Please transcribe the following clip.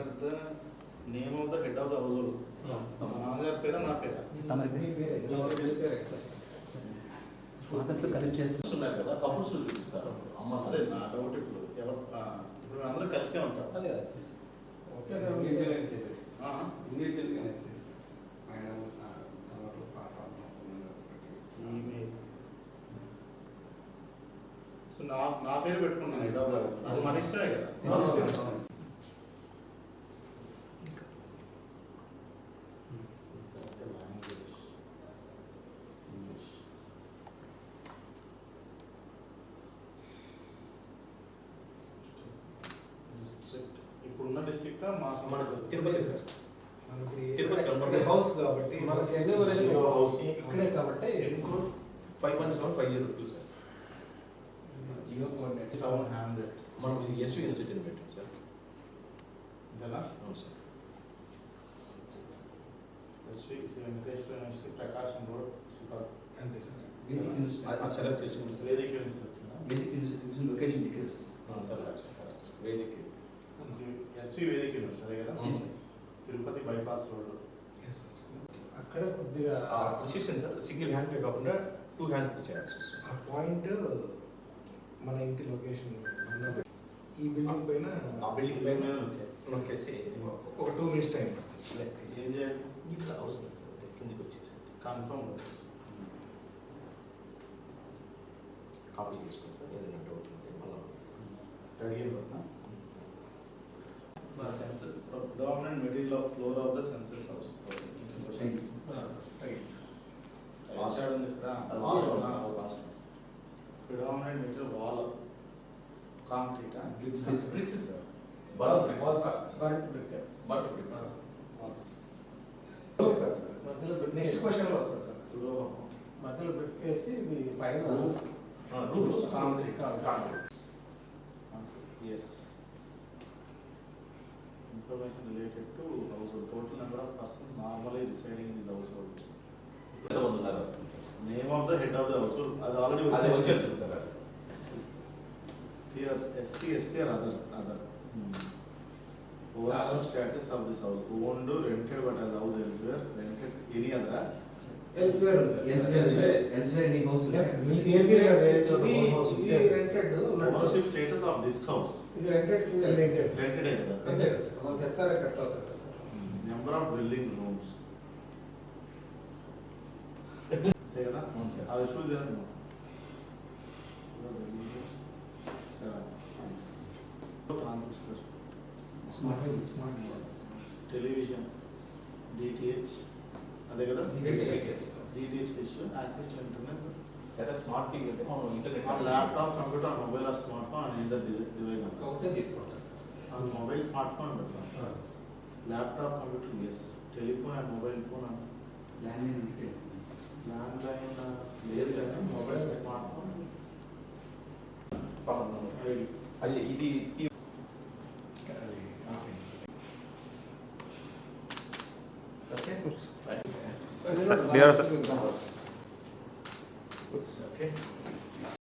Enter the name of the head of the house hold. మా నాన్నగారి పేరా నా పేరా? ఫాదర్తో connect చేస్తున్నారు కదా, కపుల్స్ చూపిస్తారు. అమ్మ అదే నా డౌట్. ఇప్పుడు ఎవరు ఇప్పుడు అందరూ కలిసే ఉంటారు. సో నా పేరు పెట్టుకున్నాను హెడ్ ఆఫ్ ద హౌస్. అది మన ఇష్టమే కదా. ఇప్పుడున్న డిస్ట్రిక్ట్ మనకు తిరుపతి సార్, తిరుపతి హౌస్ కాబట్టి ఇక్కడే కాబట్టి 517-502 sir. Jio coordinates town hamlet. మనం ఎస్వి యూనివర్సిటీని పెట్టాం సార్. ఇంతేనా? అవును సార్. ఎస్వి వెంకటేశ్వర యూనివర్సిటీ, ప్రకాశం రోడ్, అంతే సార్. అది సెలెక్ట్ చేసుకుంటాం సార్. వేదిక యూనివర్సిటీ వచ్చిందా? Basic university location degrees sir వేదిక ఎస్వి వేదిక యూనివర్సిటీ అదే కదా? Tirupati bypass road. అక్కడ కొద్దిగా position sir single hand pay కాకుండా 2 హ్యాండ్స్ తో చేయాల్సి వస్తుంది. ఆ పాయింట్ మన ఇంటి లొకేషన్ ఈ బిల్డింగ్ పైన ఆ బిల్డింగ్ పైన నొక్కేసి ఒక 2 minutes టైం పడుతుంది. ఏం చేయాలి? ఇక్కడ అవసరం సార్, కిందికి వచ్చేసి కన్ఫర్మ్ కాపీ చేసుకోండి సార్. ఏదైనా డౌట్ ఉంటే మళ్ళీ రెడీ అయిపోతున్నా. Predominant material of floor of the census house. Predominant material wall of concrete. bricks sir. Walls Walls. current brick. Butter bricks. Walls. మధ్యలో నెక్స్ట్ క్వశ్చన్ లో వస్తుంది సార్. మధ్యలో బ్రిక్ వేసి ఇది పైన Roof. Concrete. Concrete. Yes. Information related to household. Total number of persons normally residing in this household. Name of the head of the household. అది already వచ్చేస్తుంది sir. SC, ST or other. Ownership status of this house. Owned, rented, but as house elsewhere, rented any other. Elsewhere elsewhere నీ house మీ పేరు మీద వేరే చోట house ఉంది. Rented Ownership status of this house. ఇది rented కింద related Rented కదా. అంతే కదా సార్. మనకి హెచ్ఆర్ కట్ అవుతుంది కదా sir. Number of dwelling rooms. అంతే కదా? అది చూద్దాం. ట్రాన్సిస్టర్, స్మార్ట్ టెలివిజన్, డిటిహెచ్ అదే కదా? DTH dish, access to internet, లేదా స్మార్ట్ టీవీ అంటే మనం ఇంటర్నెట్ మన laptop, computer, mobile or smart phone and either device అంటే ఒకటే తీసుకుంటారు సార్. మొబైల్ స్మార్ట్ ఫోన్ పెడతాం. Laptop, computer yes, telephone and mobile phone and land land line లేదు కానీ మొబైల్ స్మార్ట్ ఫోన్ అది ఇది అది ఆఫీస్. ఓకే. Dear sir.